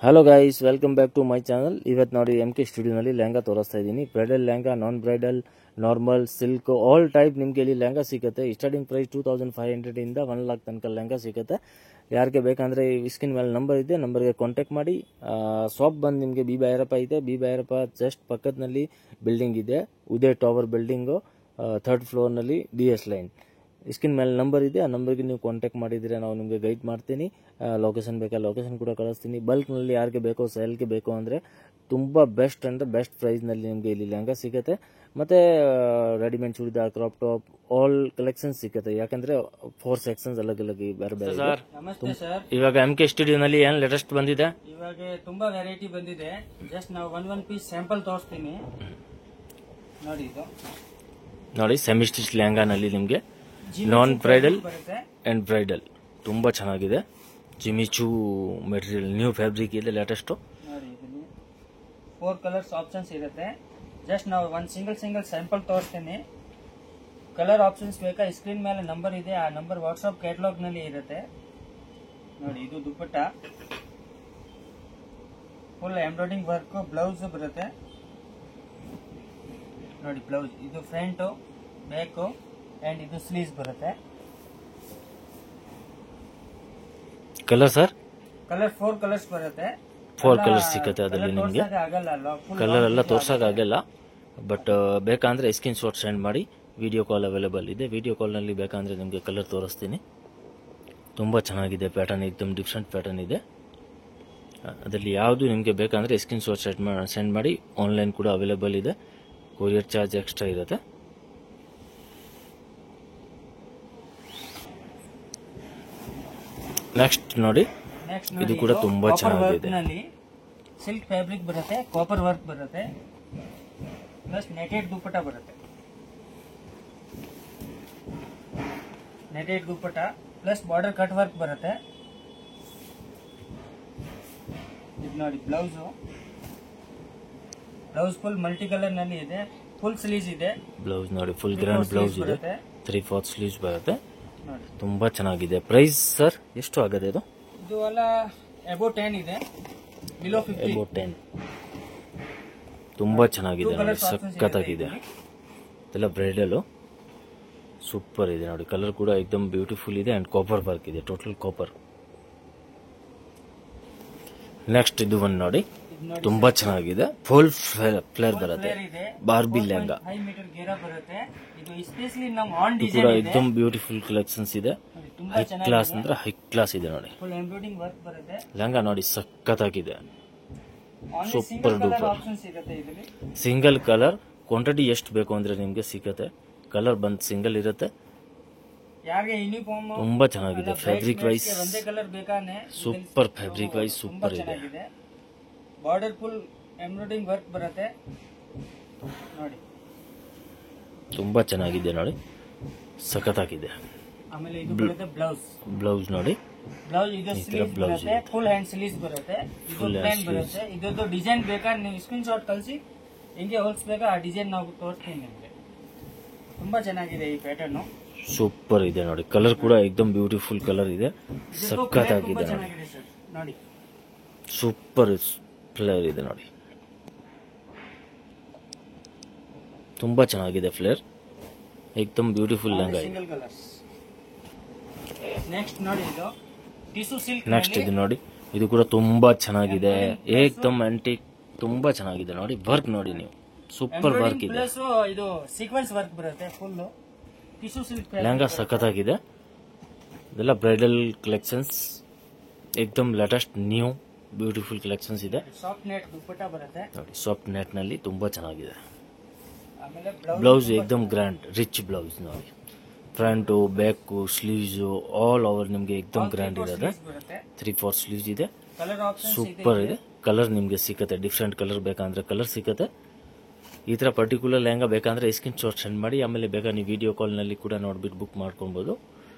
Hello guys, welcome back to my channel. ಇವತ್ತು ನೋಡಿ MK ಸ್ಟುಡಿಯೋನಲ್ಲಿ ಲೆಹಂಗಾ ತೋರಿಸ್ತಾ ಇದ್ದೀನಿ. Bridal lehenga, non bridal, normal, silk, all type ನಿಮಗೆ ಇಲ್ಲಿ ಲೆಹಂಗಾ ಸಿಗುತ್ತೆ. ಸ್ಟಾರ್ಟಿಂಗ್ ಪ್ರೈಸ್ 2500 ಇಂದ 1 lakh ತನಕ ಲೆಹಂಗಾ ಸಿಗುತ್ತೆ. ಯಾರಿಗೆ ಬೇಕಂದ್ರೆ ಈ ಸ್ಕ್ರೀನ್ ಮೇಲೆ ನಂಬರ್ ಇದೆ, ನಂಬರ್ಗೆ ಕಾಂಟ್ಯಾಕ್ಟ್ ಮಾಡಿ. ಶಾಪ್ ಬಂದು ನಿಮಗೆ ಬಿ ಭೈರಪ್ಪ ಇದೆ. ಬಿ ಭೈರಪ್ಪ ಜಸ್ಟ್ ಪಕ್ಕದಲ್ಲಿ ಬಿಲ್ಡಿಂಗ್ ಇದೆ, Uday tower building, 3rd ಫ್ಲೋರ್ನಲ್ಲಿ DS line. Screen ಮೇಲೆ ನಂಬರ್ ಇದೆ, ಆ ನಂಬರ್ಗೆ ನೀವು ಕಾಂಟ್ಯಾಕ್ಟ್ ಮಾಡಿದರೆ ನಾವು ನಿಮಗೆ ಗೈಡ್ ಮಾಡ್ತೀನಿ. ಲೊಕೇಶನ್ ಬೇಕಾ ಲೊಕೇಶನ್ ಕೂಡ ಕಳಿಸ್ತೀನಿ. ಬಲ್ಕ್ನಲ್ಲಿ ಯಾರಿಗೆ ಬೇಕೋ, ಸೇಲ್ಗೆ ಬೇಕೋ ಅಂದರೆ ತುಂಬ ಬೆಸ್ಟ್ ಅಂದರೆ ಬೆಸ್ಟ್ ಪ್ರೈಸ್ನಲ್ಲಿ ನಿಮಗೆ ಇಲ್ಲಿ ಲೆಹಂಗಾ ಸಿಗುತ್ತೆ. ಮತ್ತು readymade churidar, crop top, all collections ಸಿಗುತ್ತೆ. ಯಾಕಂದರೆ 4 ಸೆಕ್ಷನ್ಸ್ ಅಲಗ್ ಬೇರೆ ಬೇರೆ. ನಮಸ್ತೆ ಸರ್. ಇವಾಗ MK ಸ್ಟುಡಿಯೋನಲ್ಲಿ ಏನು ಲೇಟೆಸ್ಟ್ ಬಂದಿದೆ? ಇವಾಗ ತುಂಬಾ ವೆರೈಟಿ ಬಂದಿದೆ. ಜಸ್ಟ್ ನಾವು ಒಂದ್ ಪೀಸ್ ಸ್ಯಾಂಪಲ್ ತೋರಿಸ್ತೀನಿ ನೋಡಿ. ಇದು ನೋಡಿ, ಸೆಮಿ ಸ್ಟಿಚ್ ಲೆಹಂಗಾನಲ್ಲಿ ನಿಮಗೆ ನಾನ್ ಬ್ರೈಡಲ್ ಅಂಡ್ ಬ್ರೈಡಲ್ ತುಂಬಾ ಚೆನ್ನಾಗಿದೆ. ಜಿಮಿಚೂ ಮೆಟೀರಿಯಲ್, ನ್ಯೂ ಫ್ಯಾಬ್ರಿಕ್ ಇದೆ, ಲೇಟೆಸ್ಟ್ ನೋಡಿ. ಇದನ್ನು 4 ಕಲರ್ಸ್ ಆಪ್ಷನ್ಸ್ ಇರುತ್ತೆ. ಜಸ್ಟ್ ನಾವು ಒಂದು ಸಿಂಗಲ್ ಸ್ಯಾಂಪಲ್ ತೋರಿಸ್ತೀನಿ. ಕಲರ್ ಆಪ್ಷನ್ಸ್ ಬೇಕಾ, ಸ್ಕ್ರೀನ್ ಮೇಲೆ ನಂಬರ್ ಇದೆ, ಆ ನಂಬರ್ ವಾಟ್ಸ್ಆಪ್ ಕ್ಯಾಟಲಾಗ್ ನಲ್ಲಿ ಇರುತ್ತೆ ನೋಡಿ. ಇದು ದುಪ್ಪಟ್ಟ ಫುಲ್ ಎಂಬ್ರಾಯ್ಡಿಂಗ್ ವರ್ಕ್, ಬ್ಲೌಸ್ ಬರುತ್ತೆ ನೋಡಿ. ಬ್ಲೌಸ್ ಇದು ಫ್ರಂಟ್, ಬ್ಯಾಕ್ ಅಂಡ್ ಇದು ಸ್ಲೀವ್ಸ್ ಬರುತ್ತೆ. ಕಲರ್ ಸರ್, ಕಲರ್ 4 ಕಲರ್ಸ್ ಬರುತ್ತೆ. 4 ಕಲರ್ಸ್ ಸಿಗುತ್ತೆ. ಅದರಲ್ಲಿ ನಿಮಗೆ ಕಲರ್ ಎಲ್ಲ ತೋರ್ಸಕ್ ಆಗಲ್ಲ, ಬಟ್ ಬೇಕಂದ್ರೆ ಸ್ಕ್ರೀನ್ ಶಾಟ್ ಸೆಂಡ್ ಮಾಡಿ. ವಿಡಿಯೋ ಕಾಲ್ ಅವೈಲೇಬಲ್ ಇದೆ. ವಿಡಿಯೋ ಕಾಲ್ನಲ್ಲಿ ಬೇಕಂದ್ರೆ ನಿಮಗೆ ಕಲರ್ ತೋರಿಸ್ತೀನಿ. ತುಂಬ ಚೆನ್ನಾಗಿದೆ ಪ್ಯಾಟರ್ನ್, ಏಕದಮ್ ಡಿಫ್ರೆಂಟ್ ಪ್ಯಾಟರ್ನ್ ಇದೆ. ಅದರಲ್ಲಿ ಯಾವುದು ನಿಮಗೆ ಬೇಕಂದ್ರೆ ಸ್ಕ್ರೀನ್ ಶಾಟ್ ಸೆಂಡ್ ಮಾಡಿ. ಆನ್ಲೈನ್ ಕೂಡ ಅವೈಲೇಬಲ್ ಇದೆ, ಕೊರಿಯರ್ ಚಾರ್ಜ್ ಎಕ್ಸ್ಟ್ರಾ ಇರುತ್ತೆ. ನೆಕ್ಸ್ಟ್ ನೋಡಿ, ಇದು ಕೂಡ ತುಂಬಾ ಚೆನ್ನಾಗಿದೆ. ಸಿಲ್ಕ್ ಫ್ಯಾಬ್ರಿಕ್ ಬರುತ್ತೆ, ಕಾಪರ್ ವರ್ಕ್ ಬರುತ್ತೆ, ಪ್ಲಸ್ ನೆಟೆಡ್ ದುಪ್ಪಟ್ಟ ಬರುತ್ತೆ. ನೆಟೆಡ್ ದುಪ್ಪಟ್ಟ ಪ್ಲಸ್ ಬಾರ್ಡರ್ ಕಟ್ ವರ್ಕ್ ಬರುತ್ತೆ. ಇದು ನೋಡಿ ಬ್ಲೌಸ್ ಫುಲ್ ಮಲ್ಟಿ ಕಲರ್ ನಲ್ಲಿ ಇದೆ. ಫುಲ್ ಸ್ಲೀವ್ಸ್ ಇದೆ. ಬ್ಲೌಸ್ ನೋಡಿ, ಫುಲ್ ಗ್ರ್ಯಾಂಡ್ ಬ್ಲೌಸ್ ಇದೆ. 3/4 ಸ್ಲೀವ್ಸ್ ಬರುತ್ತೆ. ತುಂಬಾ ಚೆನ್ನಾಗಿದೆ. ಪ್ರೈಸ್ ಸರ್ ಎಷ್ಟು ಆಗುತ್ತೆ ಇದು? ಇದು ಎಲ್ಲ ಅಬೌವ್ 10 ಇದೆ, ಬಿಲೋ 50. ಅಬೌವ್ 10. ತುಂಬಾ ಚೆನ್ನಾಗಿದೆ ನೋಡಿ, ಸಖತ್ತಾಗಿದೆ. ಇದೆಲ್ಲ ಬ್ರೈಡಲ್ ಸೂಪರ್ ಇದೆ ನೋಡಿ. ಕಲರ್ ಕೂಡ ಏಕದಮ್ ಬ್ಯೂಟಿಫುಲ್ ಇದೆ ಅಂಡ್ ಕಾಪರ್ ವರ್ಕ್ ಇದೆ, ಟೋಟಲ್ ಕಾಪರ್. ನೆಕ್ಸ್ಟ್ ಇದು ಒಂದು ನೋಡಿ, ತುಂಬಾ ಚೆನ್ನಾಗಿದೆ. ಫುಲ್ ಫ್ಲೇರ್ ಬರುತ್ತೆ, ಬಾರ್ಬಿ ಲೆಹಂಗಾ. ಇದು ಕೂಡ ಏಕದಮ್ ಬ್ಯೂಟಿಫುಲ್ ಕಲೆಕ್ಷನ್ಸ್ ಇದೆ. ಹೈ ಕ್ಲಾಸ್ ಅಂದ್ರೆ ಹೈ ಕ್ಲಾಸ್ ಇದೆ ನೋಡಿ. ಲೆಹಂಗಾ ನೋಡಿ, ಸಖತ್ತಾಗಿದೆ, super duper. Single colour quantity ಎಷ್ಟು ಬೇಕು ಅಂದ್ರೆ ನಿಮ್ಗೆ ಸಿಗುತ್ತೆ. ಕಲರ್ ಬಂದ್ ಸಿಂಗಲ್ ಇರುತ್ತೆ. ತುಂಬಾ ಚೆನ್ನಾಗಿದೆ. Fabric wise super, fabric wise super ಇದೆ. ಬಾರ್ಡರ್ ಫುಲ್ ಎಂಬ್ರಾಯ್ಡಿಂಗ್ ವರ್ಕ್ ಬರುತ್ತೆ ನೋಡಿ. ತುಂಬಾ ಚೆನ್ನಾಗಿದೆ ನೋಡಿ, ಸಖತ್ತಾಗಿದೆ. ಆಮೇಲೆ ಇದು ಬರುತ್ತೆ ಬ್ಲೌಸ್ ನೋಡಿ. ಬ್ಲೌಸ್ ಇದು ಸ್ಲೀವ್ಸ್ ಬರುತ್ತೆ, ಫುಲ್ ಹ್ಯಾಂಡ್ ಸ್ಲೀವ್ಸ್ ಬರುತ್ತೆ. ಇದು ಪ್ಲೇನ್ ಬರುತ್ತೆ. ಇದೊಂದು ಡಿಸೈನ್ ಬೇಕಾ ನೀವು ಸ್ಕ್ರೀನ್ ಶಾಟ್ ಕಳಿಸಿ, ಹೆಂಗೆ ಹೊಲಿಸಬೇಕಾ ಆ ಡಿಸೈನ್ ನಾವು ತೋರಿಸ್ತೀನಿ ನಿಮಗೆ. ತುಂಬಾ ಚೆನ್ನಾಗಿದೆ ಈ ಪ್ಯಾಟರ್ನ್, ಸೂಪರ್ ಇದೆ ನೋಡಿ. ಕಲರ್ ಕೂಡ ಏಕದಮ್ ಬ್ಯೂಟಿಫುಲ್ ಕಲರ್ ಇದೆ, ಸಖತ್ತಾಗಿದೆ ನೋಡಿ. ಸೂಪರ್ ಫ್ಲೇರ್ ಇದೆ ನೋಡಿ, ತುಂಬಾ ಚೆನ್ನಾಗಿದೆ ಫ್ಲೇರ್, ಏಕದಮ್ ಬ್ಯೂಟಿಫುಲ್ ಲೆಹಂಗಾ ಇದೆ. ನೆಕ್ಸ್ಟ್ ನೋಡಿ, ಇದು ಟಿಶ್ಯೂ ಸಿಲ್ಕ್. ನೆಕ್ಸ್ಟ್ ಇದು ನೋಡಿ, ಇದು ಕೂಡ ತುಂಬಾ ಚೆನ್ನಾಗಿದೆ, ಏಕದಮ್ ಆಂಟಿಕ್, ತುಂಬಾ ಚೆನ್ನಾಗಿದೆ ನೋಡಿ. ವರ್ಕ್ ನೋಡಿ ನೀವು, ಸೂಪರ್ ವರ್ಕ್ ಇದೆ. ಇದು ಸೀಕ್ವೆನ್ಸ್ ವರ್ಕ್ ಬರುತ್ತೆ ಫುಲ್ ಟಿಶ್ಯೂ ಸಿಲ್ಕ್ ಲೆಹಂಗಾ, ಸಖತ್ತಾಗಿದೆ. ಇದೆಲ್ಲ ಬ್ರೈಡಲ್ ಕಲೆಕ್ಷನ್ಸ್, ಏಕದಮ್ ಲೇಟೆಸ್ಟ್ ನ್ಯೂ ಬ್ಯೂಟಿಫುಲ್ ಕಲೆಕ್ಷನ್ಸ್ ಇದೆ. ಸಾಫ್ಟ್ ನೆಟ್ ದುಪ್ಪಟ್ಟ ಬರುತ್ತೆ ನೋಡಿ, ಸಾಫ್ಟ್ ನೆಟ್ ನಲ್ಲಿ ತುಂಬಾ ಚೆನ್ನಾಗಿದೆ. ಬ್ಲೌಸ್ ಏಕದಮ್ ಗ್ರ್ಯಾಂಡ್ ರಿಚ್ ಬ್ಲೌಸ್ ನೋಡಿ. Front, back, sleeves all over ನಿಮ್ಗೆ ಏಕದಮ್ ಗ್ರ್ಯಾಂಡ್ ಇರೋದು. 3/4 ಸ್ಲೀವ್ಸ್ ಇದೆ, ಸೂಪರ್ ಇದೆ. ಕಲರ್ ನಿಮ್ಗೆ ಸಿಗುತ್ತೆ, ಡಿಫ್ರೆಂಟ್ ಕಲರ್ ಬೇಕಂದ್ರೆ ಕಲರ್ ಸಿಗುತ್ತೆ. ಈ ತರ ಪರ್ಟಿಕ್ಯುಲರ್ ಲೆಹಂಗಾ ಬೇಕಂದ್ರೆ ಸ್ಕ್ರೀನ್ ಶಾಟ್ ಸೆಂಡ್ ಮಾಡಿ. ಆಮೇಲೆ ಬೇಕಾ ನೀವು ವಿಡಿಯೋ ಕಾಲ್ನಲ್ಲಿ ಕೂಡ ನೋಡ್ಬಿಟ್ಟು ಬುಕ್ ಮಾಡ್ಕೊಬೋದು.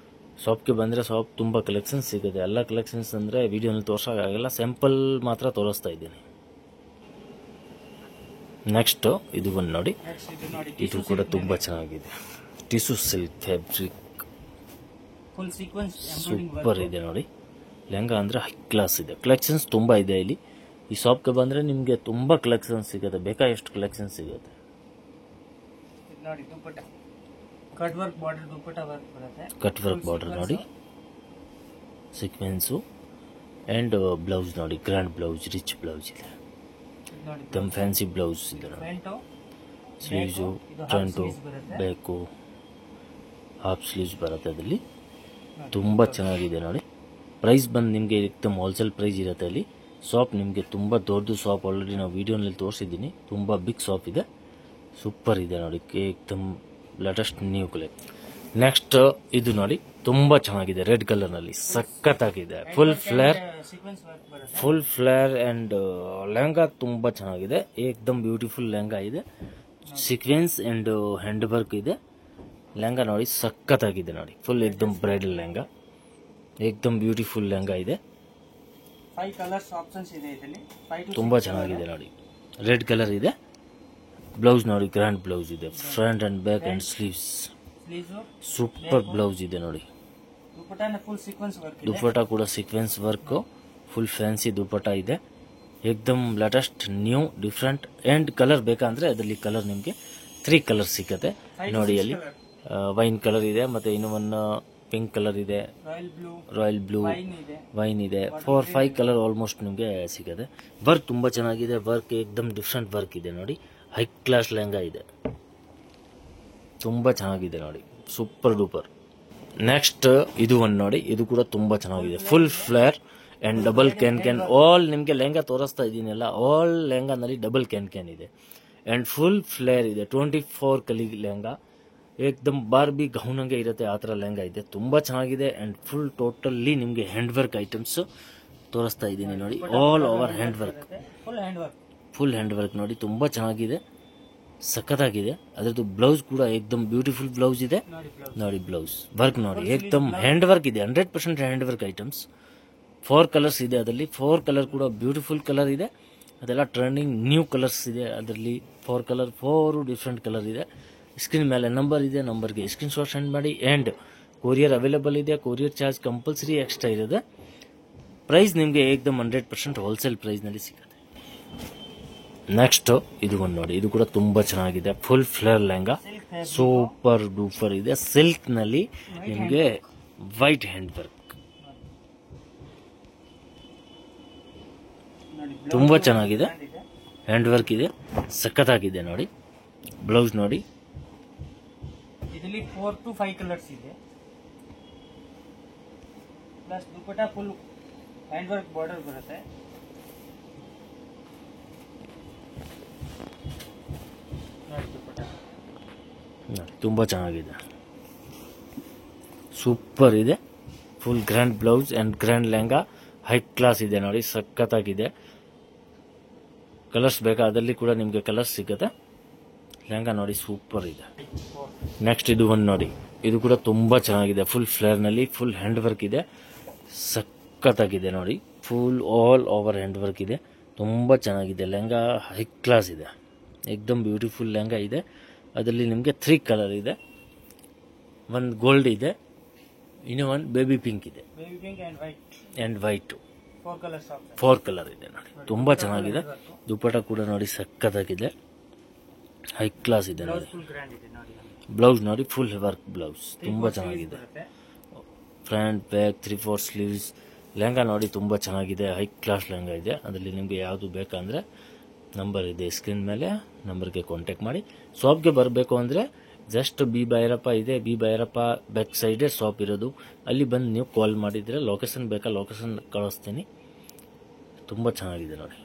ಶಾಪ್ಗೆ ಬಂದರೆ ಶಾಪ್ ತುಂಬ ಕಲೆಕ್ಷನ್ಸ್ ಸಿಗುತ್ತೆ. ಎಲ್ಲ ಕಲೆಕ್ಷನ್ಸ್ ಅಂದರೆ ವಿಡಿಯೋನಲ್ಲಿ ತೋರ್ಸೋಕ್ಕಾಗಲ್ಲ, ಸ್ಯಾಂಪಲ್ ಮಾತ್ರ ತೋರಿಸ್ತಾ ಇದ್ದೀನಿ. ನೆಕ್ಸ್ಟ್ ಇದು ಒಂದು ನೋಡಿ, ಇದು ಕೂಡ ತುಂಬ ಚೆನ್ನಾಗಿದೆ. ಟಿಶ್ಯೂ ಸಿಲ್ಕ್ ಫ್ಯಾಬ್ರಿಕ್ ಸೂಪರ್ ಇದೆ ನೋಡಿ. ಲೆಹಂಗಾ ಅಂದರೆ ಹೈ ಕ್ಲಾಸ್ ಇದೆ. ಕಲೆಕ್ಷನ್ಸ್ ತುಂಬ ಇದೆ ಇಲ್ಲಿ. ಈ ಶಾಪ್ಗೆ ಬಂದರೆ ನಿಮಗೆ ತುಂಬ ಕಲೆಕ್ಷನ್ ಸಿಗುತ್ತೆ, ಬೇಕಾದಷ್ಟು ಕಲೆಕ್ಷನ್ ಸಿಗುತ್ತೆ. ಇದು ನೋಡಿ ದುಪ್ಪಟ್ಟ, ಕಟ್ ವರ್ಕ್ ಬಾರ್ಡರ್ ದುಪ್ಪಟ್ಟ ವರ್ಕ್ ಬರುತ್ತೆ. ಕಟ್ ವರ್ಕ್ ಬಾರ್ಡರ್ ನೋಡಿ, ಸೀಕ್ವೆನ್ಸು ಆ್ಯಂಡ್ ಬ್ಲೌಸ್ ನೋಡಿ, ಗ್ರ್ಯಾಂಡ್ ಬ್ಲೌಸ್, ರಿಚ್ ಬ್ಲೌಸ್ ಇದೆ, ಇದು ನೋಡಿ ದಮ್ ಫ್ಯಾನ್ಸಿ ಬ್ಲೌಸ್ ಇದೆ ನೋಡಿ. Front sleeves, front, back, half sleeves ಬರುತ್ತೆ ಅದರಲ್ಲಿ. ತುಂಬ ಚೆನ್ನಾಗಿದೆ ನೋಡಿ. ಪ್ರೈಸ್ ಬಂದು ನಿಮಗೆ ಏಕದಮ್ ಹೋಲ್ಸೇಲ್ ಪ್ರೈಸ್ ಇರುತ್ತೆ ಅಲ್ಲಿ. ಶಾಪ್ ನಿಮಗೆ ತುಂಬ ದೊಡ್ಡದು ಶಾಪ್, ಆಲ್ರೆಡಿ ನಾವು ವೀಡಿಯೋನಲ್ಲಿ ತೋರಿಸಿದ್ದೀನಿ. ತುಂಬ ಬಿಗ್ ಶಾಪ್ ಇದೆ, ಸೂಪರ್ ಇದೆ ನೋಡಿ, ಏಕದಮ್ ಲೇಟೆಸ್ಟ್ ನ್ಯೂ ಕಲೆಕ್ಷನ್. ನೆಕ್ಸ್ಟ್ ಇದು ನೋಡಿ, ತುಂಬ ಚೆನ್ನಾಗಿದೆ, ರೆಡ್ ಕಲರ್ನಲ್ಲಿ ಸಖತ್ತಾಗಿದೆ. ಫುಲ್ ಫ್ಲೇರ್, ಸೀಕ್ವೆನ್ಸ್ ವರ್ಕ್ ಬರುತ್ತೆ. ಫುಲ್ ಫ್ಲೇರ್ ಆ್ಯಂಡ್ ಲೆಹಂಗಾ ತುಂಬ ಚೆನ್ನಾಗಿದೆ, ಏಕದಮ್ ಬ್ಯೂಟಿಫುಲ್ ಲೆಹಂಗಾ ಇದೆ. ಸೀಕ್ವೆನ್ಸ್ ಆ್ಯಂಡ್ ಹ್ಯಾಂಡ್ ವರ್ಕ್ ಇದೆ. ಲೆಹಂಗಾ ನೋಡಿ ಸಖತ್ತಾಗಿದೆ ನೋಡಿ, ಫುಲ್ ಏಕದಮ್ ಬ್ರೈಡಲ್ ಲೆಹಂಗಾ, ಏಕದಮ್ ಬ್ಯೂಟಿಫುಲ್ ಲೆಹಂಗಾ ಇದೆ. 5 ಕಲರ್ಸ್ ಆಪ್ಷನ್ಸ್ ಇದೆ ಇದರಲ್ಲಿ. 5 to ತುಂಬ ಚೆನ್ನಾಗಿದೆ ನೋಡಿ. ರೆಡ್ ಕಲರ್ ಇದೆ. ಬ್ಲೌಸ್ ನೋಡಿ, ಗ್ರ್ಯಾಂಡ್ ಬ್ಲೌಸ್ ಇದೆ, front and back and sleeves, sleeves, super blouse ಇದೆ ನೋಡಿ. ದುಪ್ಪಟ್ಟಾನ ಫುಲ್ ಸೀಕ್ವೆನ್ಸ್ ವರ್ಕ್ ಇದೆ. ದುಪ್ಪಟ್ಟ ಕೂಡ sequence work, full fancy dupatta ಇದೆ, ಏಕದಮ್ latest new different. And colour ಬೇಕಂದ್ರೆ ಅದರಲ್ಲಿ ಕಲರ್ ನಿಮಗೆ 3 ಕಲರ್ ಸಿಗುತ್ತೆ ನೋಡಿ. ಅಲ್ಲಿ ವೈನ್ ಕಲರ್ ಇದೆ, ಮತ್ತು ಇನ್ನೂ ಒಂದು ಪಿಂಕ್ ಕಲರ್ ಇದೆ, ರಾಯಲ್ ಬ್ಲೂ, ವೈನ್ ಇದೆ, 4-5 ಕಲರ್ ಆಲ್ಮೋಸ್ಟ್ ನಿಮಗೆ ಸಿಗುತ್ತೆ. ವರ್ಕ್ ತುಂಬ ಚೆನ್ನಾಗಿದೆ, ವರ್ಕ್ ಏಕದಮ್ ಡಿಫ್ರೆಂಟ್ ವರ್ಕ್ ಇದೆ ನೋಡಿ. ಹೈ ಕ್ಲಾಸ್ ಲೆಹಂಗಾ ಇದೆ, ತುಂಬ ಚೆನ್ನಾಗಿದೆ ನೋಡಿ, ಸೂಪರ್ ಡೂಪರ್. ನೆಕ್ಸ್ಟ್ ಇದು ಒಂದು ನೋಡಿ, ಇದು ಕೂಡ ತುಂಬ ಚೆನ್ನಾಗಿದೆ, full flare and double can. All ನಿಮಗೆ ಲೆಹಂಗಾ ತೋರಿಸ್ತಾ ಇದ್ದೀನಲ್ಲ, ಆಲ್ ಲೆಹಂಗಾನಲ್ಲಿ ಡಬಲ್ ಕ್ಯಾನ್ ಇದೆ ಆ್ಯಂಡ್ ಫುಲ್ ಫ್ಲೇರ್ ಇದೆ. 24 ಕಲಿ ಲೆಹಂಗಾ, ಏಕದಮ್ ಬಾರ್ಬಿ ಗೌನಂಗೆ ಇರುತ್ತೆ ಆ ಥರ ಲೆಹಂಗಾ ಇದೆ, ತುಂಬ ಚೆನ್ನಾಗಿದೆ. ಆ್ಯಂಡ್ ಫುಲ್ ಟೋಟಲಿ ನಿಮಗೆ ಹ್ಯಾಂಡ್ ವರ್ಕ್ ಐಟಮ್ಸ್ ತೋರಿಸ್ತಾ ಇದ್ದೀನಿ ನೋಡಿ, all over hand work, full hand work ನೋಡಿ, ತುಂಬ ಚೆನ್ನಾಗಿದೆ, ಸಖತ್ತಾಗಿದೆ. ಅದರದ್ದು ಬ್ಲೌಸ್ ಕೂಡ ಏಕದಮ್ ಬ್ಯೂಟಿಫುಲ್ ಬ್ಲೌಸ್ ಇದೆ ನೋಡಿ. ಬ್ಲೌಸ್ ವರ್ಕ್ ನೋಡಿ, ಏಕದಮ್ ಹ್ಯಾಂಡ್ ವರ್ಕ್ ಇದೆ, 100% ಹ್ಯಾಂಡ್ ವರ್ಕ್ ಐಟಮ್ಸ್. 4 ಕಲರ್ಸ್ ಇದೆ ಅದರಲ್ಲಿ, 4 ಕಲರ್ ಕೂಡ ಬ್ಯೂಟಿಫುಲ್ ಕಲರ್ ಇದೆ, ಅದೆಲ್ಲ ಟ್ರೆಂಡಿಂಗ್ ನ್ಯೂ ಕಲರ್ಸ್ ಇದೆ ಅದರಲ್ಲಿ. 4 ಕಲರ್, 4 ಡಿಫ್ರೆಂಟ್ ಕಲರ್ ಇದೆ. ಸ್ಕ್ರೀನ್ ಮೇಲೆ ನಂಬರ್ ಇದೆ, ನಂಬರ್ಗೆ ಸ್ಕ್ರೀನ್ ಶಾಟ್ ಸೆಂಡ್ ಮಾಡಿ. ಆ್ಯಂಡ್ ಕೊರಿಯರ್ ಅವೈಲೇಬಲ್ ಇದೆ, ಕೊರಿಯರ್ ಚಾರ್ಜ್ ಕಂಪಲ್ಸರಿ ಎಕ್ಸ್ಟ್ರಾ ಇರುತ್ತೆ. ಪ್ರೈಸ್ ನಿಮಗೆ ಏಕದಮ್ 100% ಹೋಲ್ಸೇಲ್ ಪ್ರೈಸ್ನಲ್ಲಿ ಸಿಗುತ್ತೆ. ನೆಕ್ಸ್ಟ್ ಇದು ಒಂದು ನೋಡಿ, ಇದು ಕೂಡ ತುಂಬ ಚೆನ್ನಾಗಿದೆ, full flare lehenga, super duper ಇದೆ, ಸಿಲ್ಕ್ನಲ್ಲಿ ನಿಮಗೆ ವೈಟ್ ಹ್ಯಾಂಡ್ ವರ್ಕ್, ತುಂಬ ಚೆನ್ನಾಗಿದೆ, ಹ್ಯಾಂಡ್ ವರ್ಕ್ ಇದೆ, ಸಖತ್ತಾಗಿದೆ ನೋಡಿ. ಬ್ಲೌಸ್ ನೋಡಿ, ಇದರಲ್ಲಿ 4 to 5 ಕಲರ್ಸ್ ಇದೆ, ಪ್ಲಸ್ ದುಪ್ಪಟ್ಟ ಫುಲ್ ಹ್ಯಾಂಡ್ ವರ್ಕ್ ಬಾರ್ಡರ್ ಬರುತ್ತೆ. ತುಂಬ ಚೆನ್ನಾಗಿದೆ, ಸೂಪರ್ ಇದೆ, full grand blouse and grand lehenga, high class ಇದೆ ನೋಡಿ, ಸಖತ್ತಾಗಿದೆ. ಕಲರ್ಸ್ ಬೇಕಾ ಅದರಲ್ಲಿ ಕೂಡ ನಿಮಗೆ ಕಲರ್ಸ್ ಸಿಗುತ್ತೆ. ಲೆಹಂಗಾ ನೋಡಿ ಸೂಪರ್ ಇದೆ. ನೆಕ್ಸ್ಟ್ ಇದು ಒಂದು ನೋಡಿ, ಇದು ಕೂಡ ತುಂಬ ಚೆನ್ನಾಗಿದೆ, ಫುಲ್ ಫ್ಲೇರ್ನಲ್ಲಿ ಫುಲ್ ಹ್ಯಾಂಡ್ ವರ್ಕ್ ಇದೆ, ಸಖತ್ತಾಗಿದೆ ನೋಡಿ, full all over hand work ಇದೆ, ತುಂಬ ಚೆನ್ನಾಗಿದೆ. ಲೆಹಂಗಾ ಹೈ ಕ್ಲಾಸ್ ಇದೆ, ಏಕದಮ್ ಬ್ಯೂಟಿಫುಲ್ ಲೆಹಂಗಾ ಇದೆ. ಅದರಲ್ಲಿ ನಿಮಗೆ 3 ಕಲರ್ ಇದೆ, ಒಂದು ಗೋಲ್ಡ್ ಇದೆ, ಇನ್ನೂ ಒಂದು ಬೇಬಿ ಪಿಂಕ್ ಇದೆ, ಆ್ಯಂಡ್ ವೈಟು, 4 ಕಲರ್ ಇದೆ ನೋಡಿ, ತುಂಬ ಚೆನ್ನಾಗಿದೆ. ದುಪ್ಪಟ್ಟ ಕೂಡ ನೋಡಿ ಸಖತ್ತಾಗಿದೆ, ಹೈ ಕ್ಲಾಸ್ ಇದೆ ನೋಡಿ. ಬ್ಲೌಸ್ ನೋಡಿ, ಫುಲ್ ವರ್ಕ್ ಬ್ಲೌಸ್, ತುಂಬ ಚೆನ್ನಾಗಿದೆ. Front back 3/4 sleeves. ಲೆಹಂಗಾ ನೋಡಿ ತುಂಬ ಚೆನ್ನಾಗಿದೆ, ಹೈ ಕ್ಲಾಸ್ ಲೆಹಂಗಾ ಇದೆ. ಅದರಲ್ಲಿ ನಿಮಗೆ ಯಾವುದು ಬೇಕಂದರೆ ನಂಬರ್ ಇದೆ ಸ್ಕ್ರೀನ್ ಮೇಲೆ, ನಂಬರ್ಗೆ ಕಾಂಟ್ಯಾಕ್ಟ್ ಮಾಡಿ. ಶಾಪ್ಗೆ ಬರಬೇಕು ಅಂದರೆ ಜಸ್ಟ್ ಬಿ ಭೈರಪ್ಪ ಇದೆ, ಬಿ ಭೈರಪ್ಪ ಬ್ಯಾಕ್ ಸೈಡೇ ಶಾಪ್ ಇರೋದು. ಅಲ್ಲಿ ಬಂದು ನೀವು ಕಾಲ್ ಮಾಡಿದರೆ ಲೊಕೇಶನ್ ಬೇಕಾ ಲೊಕೇಶನ್ ಕಳಿಸ್ತೀನಿ. ತುಂಬ ಚೆನ್ನಾಗಿದೆ ನೋಡಿ.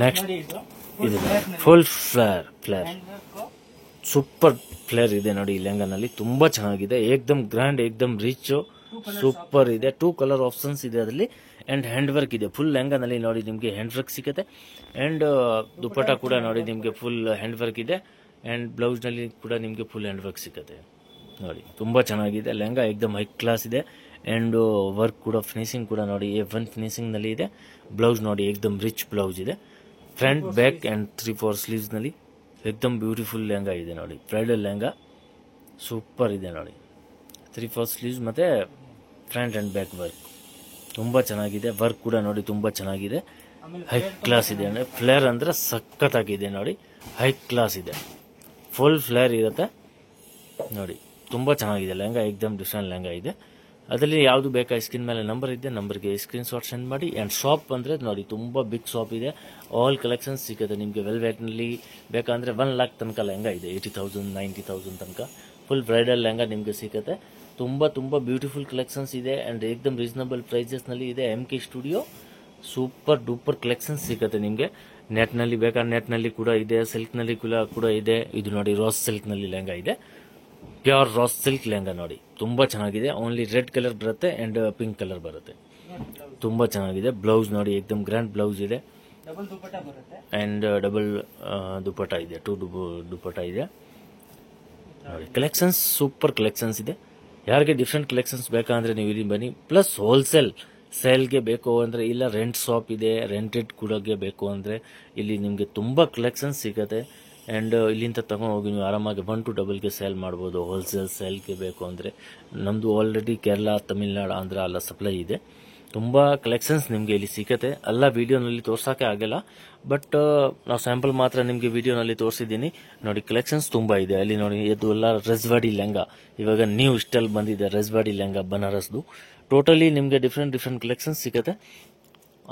ನೆಕ್ಸ್ಟ್ ಇದು ಫುಲ್ ಫ್ಲೇರ್ ಸೂಪರ್ ಫ್ಲೇರ್ ಇದೆ ನೋಡಿ. ಈ ಲೆಹಂಗಾನಲ್ಲಿ ತುಂಬ ಚೆನ್ನಾಗಿದೆ, ಏಕದಮ್ ಗ್ರ್ಯಾಂಡ್, ಏಕದಮ್ ರಿಚ್, ಸೂಪರ್ ಇದೆ. 2 ಕಲರ್ ಆಪ್ಷನ್ಸ್ ಇದೆ ಅದರಲ್ಲಿ, ಆ್ಯಂಡ್ ಹ್ಯಾಂಡ್ ವರ್ಕ್ ಇದೆ. ಫುಲ್ ಲೆಹಂಗಾನಲ್ಲಿ ನೋಡಿ ನಿಮಗೆ ಹ್ಯಾಂಡ್ ವರ್ಕ್ ಸಿಗುತ್ತೆ, ಆ್ಯಂಡ್ ದುಪ್ಪಟ್ಟ ಕೂಡ ನೋಡಿ ನಿಮಗೆ ಫುಲ್ ಹ್ಯಾಂಡ್ ವರ್ಕ್ ಇದೆ, ಆ್ಯಂಡ್ ಬ್ಲೌಸ್ನಲ್ಲಿ ಕೂಡ ನಿಮಗೆ ಫುಲ್ ಹ್ಯಾಂಡ್ ವರ್ಕ್ ಸಿಗುತ್ತೆ ನೋಡಿ. ತುಂಬ ಚೆನ್ನಾಗಿದೆ ಲೆಹಂಗಾ, ಏಕದಮ್ ಹೈ ಕ್ಲಾಸ್ ಇದೆ. ಆ್ಯಂಡ್ ವರ್ಕ್ ಕೂಡ ಫಿನಿಶಿಂಗ್ ಕೂಡ ನೋಡಿ A1 ಫಿನಿಶಿಂಗ್ನಲ್ಲಿ ಇದೆ. ಬ್ಲೌಸ್ ನೋಡಿ ಏಕದಮ್ ರಿಚ್ ಬ್ಲೌಸ್ ಇದೆ, front back and 3/4 ಸ್ಲೀವ್ಸ್ನಲ್ಲಿ ಏಕದಮ್ beautiful lehenga ಇದೆ ನೋಡಿ. ಬ್ರೈಡಲ್ ಲೆಹಂಗಾ ಸೂಪರ್ ಇದೆ ನೋಡಿ. 3/4 ಸ್ಲೀವ್ಸ್ ಮತ್ತು ಫ್ರಂಟ್ ಆ್ಯಂಡ್ ಬ್ಯಾಕ್ ವರ್ಕ್ ತುಂಬ ಚೆನ್ನಾಗಿದೆ. ವರ್ಕ್ ಕೂಡ ನೋಡಿ ತುಂಬ ಚೆನ್ನಾಗಿದೆ. ಆಮೇಲೆ ಹೈ ಕ್ಲಾಸ್ ಇದೆ ಅಂದರೆ ಫ್ಲೇರ್ ಅಂದರೆ ಸಖತ್ತಾಗಿದೆ ನೋಡಿ. ಹೈ ಕ್ಲಾಸ್ ಇದೆ, ಫುಲ್ ಫ್ಲೇರ್ ಇರುತ್ತೆ ನೋಡಿ. ತುಂಬ ಚೆನ್ನಾಗಿದೆ ಲೆಹಂಗಾ, ಏಕ್ದಮ್ ಡಿಫ್ರೆಂಟ್ ಲೆಹಂಗಾ ಇದೆ. ಅದರಲ್ಲಿ ಯಾವುದು ಬೇಕಾ ಸ್ಕ್ರೀನ್ ಮೇಲೆ ನಂಬರ್ ಇದೆ, ನಂಬರ್ಗೆ ಸ್ಕ್ರೀನ್ ಶಾಟ್ ಸೆಂಡ್ ಮಾಡಿ. ಆ್ಯಂಡ್ ಶಾಪ್ ಅಂದರೆ ನೋಡಿ ತುಂಬ ಬಿಗ್ ಶಾಪ್ ಇದೆ, ಆಲ್ ಕಲೆಕ್ಷನ್ಸ್ ಸಿಗುತ್ತೆ ನಿಮಗೆ. ವೆಲ್ವೆಟ್ನಲ್ಲಿ ಬೇಕಂದರೆ 1 lakh ತನಕ ಲೆಹಂಗಾ ಇದೆ, 80,000 90,000 ತನಕ ಫುಲ್ ಬ್ರೈಡಲ್ ಲೆಹಂಗಾ ನಿಮಗೆ ಸಿಗುತ್ತೆ. ತುಂಬ ಬ್ಯೂಟಿಫುಲ್ ಕಲೆಕ್ಷನ್ಸ್ ಇದೆ ಆ್ಯಂಡ್ ಏಕ್ದಮ್ ರೀಸನಬಲ್ ಪ್ರೈಸಸ್ನಲ್ಲಿ ಇದೆ. MK studio super duper collections ಸಿಗುತ್ತೆ ನಿಮಗೆ. ನೆಟ್ನಲ್ಲಿ ಬೇಕಾದ್ರೆ ನೆಟ್ನಲ್ಲಿ ಕೂಡ ಇದೆ, ಸಿಲ್ಕ್ನಲ್ಲಿ ಕೂಡ ಇದೆ. ಇದು ನೋಡಿ ರಾಸ್ ಸಿಲ್ಕ್ನಲ್ಲಿ ಲೆಹಂಗಾ ಇದೆ, ಪ್ಯೂರ್ ರಾಸ್ ಸಿಲ್ಕ್ ಲೆಹಂಗಾ ನೋಡಿ, ತುಂಬ ಚೆನ್ನಾಗಿದೆ. ಓನ್ಲಿ ರೆಡ್ ಕಲರ್ ಬರುತ್ತೆ ಆ್ಯಂಡ್ ಪಿಂಕ್ ಕಲರ್ ಬರುತ್ತೆ, ತುಂಬ ಚೆನ್ನಾಗಿದೆ. ಬ್ಲೌಸ್ ನೋಡಿ ಏಕ್ದಮ್ ಗ್ರ್ಯಾಂಡ್ ಬ್ಲೌಸ್ ಇದೆ ಡಬಲ್ ದುಪಟ್ಟ ಬರುತ್ತೆ ಆ್ಯಂಡ್ ಡಬಲ್ ದುಪಟ್ಟ ಇದೆ, 2 ದುಪಟ್ಟ ಇದೆ ನೋಡಿ. ಕಲೆಕ್ಷನ್ಸ್ ಸೂಪರ್ ಕಲೆಕ್ಷನ್ಸ್ ಇದೆ. ಯಾರಿಗೆ ಡಿಫ್ರೆಂಟ್ ಕಲೆಕ್ಷನ್ಸ್ ಬೇಕಂದ್ರೆ ನೀವು ಇಲ್ಲಿ ಬನ್ನಿ. ಪ್ಲಸ್ ಹೋಲ್ಸೇಲ್ ಸೇಲ್ಗೆ ಬೇಕು ಅಂದರೆ ಇಲ್ಲ, ರೆಂಟ್ ಶಾಪ್ ಇದೆ, ರೆಂಟೆಡ್ ಕೂಡಗೆ ಬೇಕು ಅಂದರೆ ಇಲ್ಲಿ ನಿಮಗೆ ತುಂಬ ಕಲೆಕ್ಷನ್ಸ್ ಸಿಗುತ್ತೆ. ಆ್ಯಂಡ್ ಇಲ್ಲಿಂದ ತಗೊಂಡು ಹೋಗಿ ನೀವು ಆರಾಮಾಗಿ 1 to 2 ಸೇಲ್ ಮಾಡ್ಬೋದು. ಹೋಲ್ಸೇಲ್ ಸೇಲ್ಗೆ ಬೇಕು ಅಂದರೆ ನಮ್ಮದು ಆಲ್ರೆಡಿ ಕೇರಳ, ತಮಿಳ್ನಾಡು, ಆಂಧ್ರ ಎಲ್ಲ ಸಪ್ಲೈ ಇದೆ. ತುಂಬ ಕಲೆಕ್ಷನ್ಸ್ ನಿಮಗೆ ಇಲ್ಲಿ ಸಿಗುತ್ತೆ. ಎಲ್ಲ ವೀಡಿಯೋನಲ್ಲಿ ತೋರ್ಸೋಕ್ಕೆ ಆಗಲ್ಲ, ಬಟ್ ನಾವು ಸ್ಯಾಂಪಲ್ ಮಾತ್ರ ನಿಮಗೆ ವೀಡಿಯೋನಲ್ಲಿ ತೋರಿಸಿದ್ದೀನಿ ನೋಡಿ. ಕಲೆಕ್ಷನ್ಸ್ ತುಂಬ ಇದೆ ಅಲ್ಲಿ ನೋಡಿ. ಇದು ಎಲ್ಲ ರಜ್ವಾಡಿ ಲೆಹಂಗಾ, ಇವಾಗ ನ್ಯೂ ಸ್ಟೈಲ್ ಬಂದಿದೆ ರಜ್ವಾಡಿ ಲೆಹಂಗಾ ಬನಾರಸ್ದು. ಟೋಟಲಿ ನಿಮಗೆ ಡಿಫ್ರೆಂಟ್ ಕಲೆಕ್ಷನ್ಸ್ ಸಿಗುತ್ತೆ.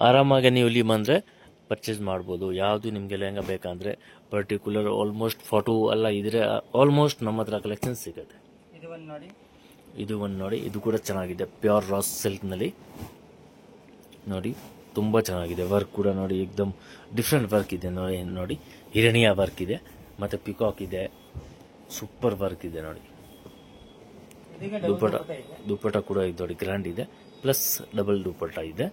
ಆರಾಮಾಗಿ ನೀವು ಇಲ್ಲಿ ಬಂದರೆ ಪರ್ಚೇಸ್ ಮಾಡ್ಬೋದು. ಯಾವುದು ನಿಮಗೆ ಲೆಹಂಗಾ ಬೇಕಂದರೆ ಪರ್ಟಿಕ್ಯುಲರ್ ಆಲ್ಮೋಸ್ಟ್ ಫೋಟೋ ಎಲ್ಲ ಇದ್ರೆ ಆಲ್ಮೋಸ್ಟ್ ನಮ್ಮ ಹತ್ರ ಕಲೆಕ್ಷನ್ಸ್ ಸಿಗುತ್ತೆ. ಇದು ಒಂದು ನೋಡಿ, ಇದು ಕೂಡ ಚೆನ್ನಾಗಿದೆ, ಪ್ಯೂರ್ ರಾಸ್ ಸಿಲ್ಕ್ನಲ್ಲಿ ನೋಡಿ, ತುಂಬ ಚೆನ್ನಾಗಿದೆ. ವರ್ಕ್ ಕೂಡ ನೋಡಿ ಏಕ್ದಮ್ ಡಿಫ್ರೆಂಟ್ ವರ್ಕ್ ಇದೆ ನೋಡಿ. ಹಿರಣಿಯ ವರ್ಕ್ ಇದೆ ಮತ್ತು ಪಿಕಾಕ್ ಇದೆ, ಸೂಪರ್ ವರ್ಕ್ ಇದೆ ನೋಡಿ. ದುಪಟ್ಟ ಕೂಡ ಇದು ನೋಡಿ ಗ್ರ್ಯಾಂಡ್ ಇದೆ, ಪ್ಲಸ್ ಡಬಲ್ ದುಪಟ್ಟ ಇದೆ.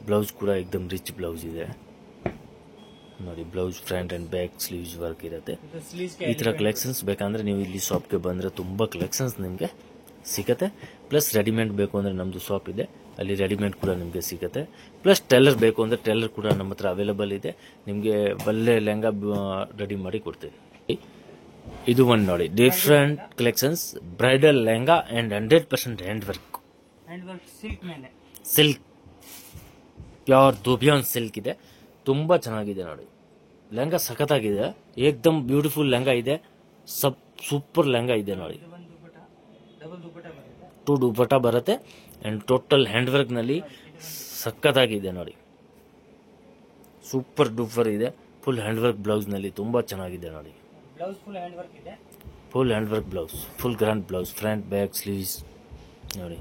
ಬ್ಲೌಸ್ ಕೂಡ ಏಕ್ದಮ್ ರಿಚ್ ಬ್ಲೌಸ್ ಇದೆ ನೋಡಿ. Blouse front and back sleeves work ಇರುತ್ತೆ. ಈ ಥರ ಕಲೆಕ್ಷನ್ಸ್ ಬೇಕಂದ್ರೆ ನೀವು ಇಲ್ಲಿ ಶಾಪ್ಗೆ ಬಂದರೆ ತುಂಬ ಕಲೆಕ್ಷನ್ಸ್ ನಿಮಗೆ ಸಿಗುತ್ತೆ. ಪ್ಲಸ್ ರೆಡಿಮೇಡ್ ಬೇಕು ಅಂದರೆ ನಮ್ಮದು ಶಾಪ್ ಇದೆ, ಅಲ್ಲಿ ರೆಡಿಮೇಡ್ ಕೂಡ ನಿಮಗೆ ಸಿಗುತ್ತೆ. ಪ್ಲಸ್ ಟೈಲರ್ ಬೇಕು ಅಂದರೆ ಟೈಲರ್ ಕೂಡ ನಮ್ಮ ಹತ್ರ ಅವೈಲೇಬಲ್ ಇದೆ, ನಿಮಗೆ ಒಳ್ಳೆ ಲೆಹಂಗಾ ರೆಡಿ ಮಾಡಿ ಕೊಡ್ತೀವಿ. ಇದು ಒಂದು ನೋಡಿ different collections, bridal lehenga and 100% hand work silk ಮೇಲೆ, ಸಿಲ್ಕ್ ಪ್ಯೂರ್ ದುಬಿಯಾನ್ ಸಿಲ್ಕ್ ಇದೆ, ತುಂಬ ಚೆನ್ನಾಗಿದೆ ನೋಡಿ. ಲೆಹಂಗಾ ಸಖತ್ತಾಗಿದೆ, ಏಕ್ದಮ್ ಬ್ಯೂಟಿಫುಲ್ ಲೆಹಂಗಾ ಇದೆ, ಸೂಪರ್ ಲೆಹಂಗಾ ಇದೆ ನೋಡಿ. 2 ದುಪಟ್ಟ ಬರುತ್ತೆ ಆ್ಯಂಡ್ ಟೋಟಲ್ ಹ್ಯಾಂಡ್ ವರ್ಕ್ನಲ್ಲಿ ಸಖತ್ತಾಗಿದೆ ನೋಡಿ. ಸೂಪರ್ ಡೂಪರ್ ಇದೆ, ಫುಲ್ ಹ್ಯಾಂಡ್ ವರ್ಕ್ ಬ್ಲೌಸ್ನಲ್ಲಿ ತುಂಬ ಚೆನ್ನಾಗಿದೆ ನೋಡಿ. ಬ್ಲೌಸ್ ಫುಲ್ ಹ್ಯಾಂಡ್ ವರ್ಕ್ ಇದೆ, full hand work blouse, full grand blouse, front back sleeves ನೋಡಿ.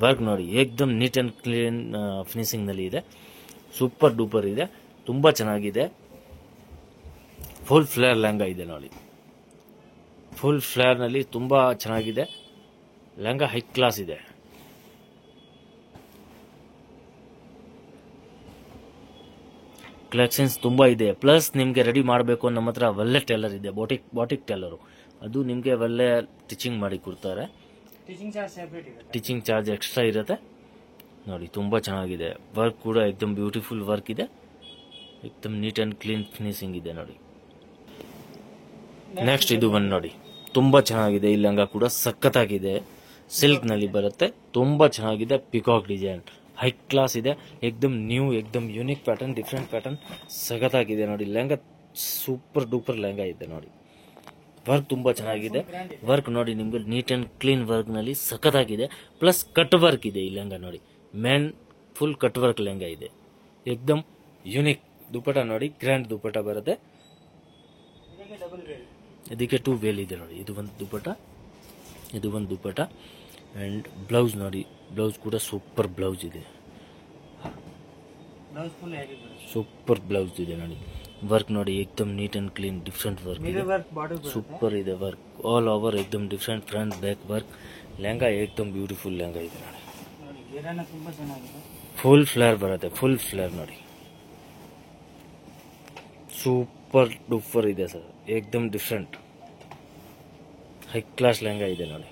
ವರ್ಕ್ ನೋಡಿ ಏಕ್ದಮ್ ನೀಟ್ ಆ್ಯಂಡ್ ಕ್ಲೀನ್ ಫಿನಿಶಿಂಗ್ನಲ್ಲಿ ಇದೆ, ಸೂಪರ್ ಡೂಪರ್ ಇದೆ, ತುಂಬ ಚೆನ್ನಾಗಿದೆ. ಫುಲ್ ಫ್ಲೇರ್ ಲೆಹಂಗಾ ಇದೆ ನೋಡಿ, ಫುಲ್ ಫ್ಲೇರ್ನಲ್ಲಿ ತುಂಬ ಚೆನ್ನಾಗಿದೆ ಲೆಹಂಗಾ, ಹೈ ಕ್ಲಾಸ್ ಇದೆ. ಕಲೆಕ್ಷನ್ಸ್ ತುಂಬ ಇದೆ. ಪ್ಲಸ್ ನಿಮಗೆ ರೆಡಿ ಮಾಡಬೇಕು ನಮ್ಮ ಹತ್ರ ಒಳ್ಳೆ ಟೈಲರ್ ಇದೆ, ಬಾಟಿಕ್ ಟೈಲರು, ಅದು ನಿಮಗೆ ಒಳ್ಳೆ ಸ್ಟಿಚಿಂಗ್ ಮಾಡಿ ಕೊಡ್ತಾರೆ. ಟೀಚಿಂಗ್ ಚಾರ್ಜ್ ಎಕ್ಸ್ಟ್ರಾ ಇರುತ್ತೆ ನೋಡಿ. ತುಂಬ ಚೆನ್ನಾಗಿದೆ, ವರ್ಕ್ ಕೂಡ ಏಕ್ದಮ್ ಬ್ಯೂಟಿಫುಲ್ ವರ್ಕ್ ಇದೆ, ಏಕ್ದಮ್ ನೀಟ್ ಆ್ಯಂಡ್ ಕ್ಲೀನ್ ಫಿನಿಶಿಂಗ್ ಇದೆ ನೋಡಿ. ನೆಕ್ಸ್ಟ್ ಇದು ಒಂದು ನೋಡಿ, ತುಂಬ ಚೆನ್ನಾಗಿದೆ. ಈ ಲೆಹಂಗಾ ಕೂಡ ಸಖತ್ತಾಗಿದೆ, ಸಿಲ್ಕ್ನಲ್ಲಿ ಬರುತ್ತೆ, ತುಂಬ ಚೆನ್ನಾಗಿದೆ. ಪಿಕಾಕ್ ಡಿಸೈನ್ ಹೈ ಕ್ಲಾಸ್ ಇದೆ, ಏಕ್ದಮ್ ನ್ಯೂ, ಏಕ್ದಮ್ ಯೂನಿಕ್ ಪ್ಯಾಟರ್ನ್, ಡಿಫ್ರೆಂಟ್ ಪ್ಯಾಟರ್ನ್, ಸಖತ್ತಾಗಿದೆ ನೋಡಿ. ಲೆಹಂಗಾ ಸೂಪರ್ ಡೂಪರ್ ಲೆಹಂಗಾ ಇದೆ ನೋಡಿ. ವರ್ಕ್ ತುಂಬ ಚೆನ್ನಾಗಿದೆ, ವರ್ಕ್ ನೋಡಿ ನಿಮಗೆ ನೀಟ್ ಆ್ಯಂಡ್ ಕ್ಲೀನ್ ವರ್ಕ್ನಲ್ಲಿ ಸಖತ್ತಾಗಿದೆ. ಪ್ಲಸ್ ಕಟ್ ವರ್ಕ್ ಇದೆ ಈ ಲೆಹಂಗಾ ನೋಡಿ, main full cut work lehenga ಇದೆ, ಏಕ್ದಮ್ ಯೂನಿಕ್. ದುಪಟ್ಟ ನೋಡಿ ಗ್ರ್ಯಾಂಡ್ ದುಪಟ್ಟ ಬರುತ್ತೆ, ಇದಕ್ಕೆ 2 ವೇಲ್ ಇದೆ ನೋಡಿ. ಇದು ಒಂದು ದುಪಟ್ಟ ಆ್ಯಂಡ್ ಬ್ಲೌಸ್ ನೋಡಿ, ಬ್ಲೌಸ್ ಕೂಡ ಸೂಪರ್ ಬ್ಲೌಸ್ ಇದೆ, ಸೂಪರ್ ಬ್ಲೌಸ್ ಇದೆ ನೋಡಿ. ವರ್ಕ್ ನೋಡಿ ಏಕ್ದಮ್ neat and clean, different work ಇದೆ, ಸೂಪರ್ ಇದೆ ವರ್ಕ್ ಆಲ್ ಓವರ್, ಏಕ್ದಮ್ different front back work. Lehenga ಏಕ್ದಮ್ ಬ್ಯೂಟಿಫುಲ್ ಲೆಹಂಗಾ ಇದೆ ನೋಡಿ. ಫುಲ್ ಫ್ಲೇರ್ ಬರುತ್ತೆ, ಫುಲ್ ಫ್ಲೇರ್ ನೋಡಿ, ಸೂಪರ್ ಡೂಪರ್ ಇದೆ ಸರ್, ಏಕ್ದಮ್ ಡಿಫ್ರೆಂಟ್ ಹೈ ಕ್ಲಾಸ್ ಲೆಹಂಗಾ ಇದೆ ನೋಡಿ.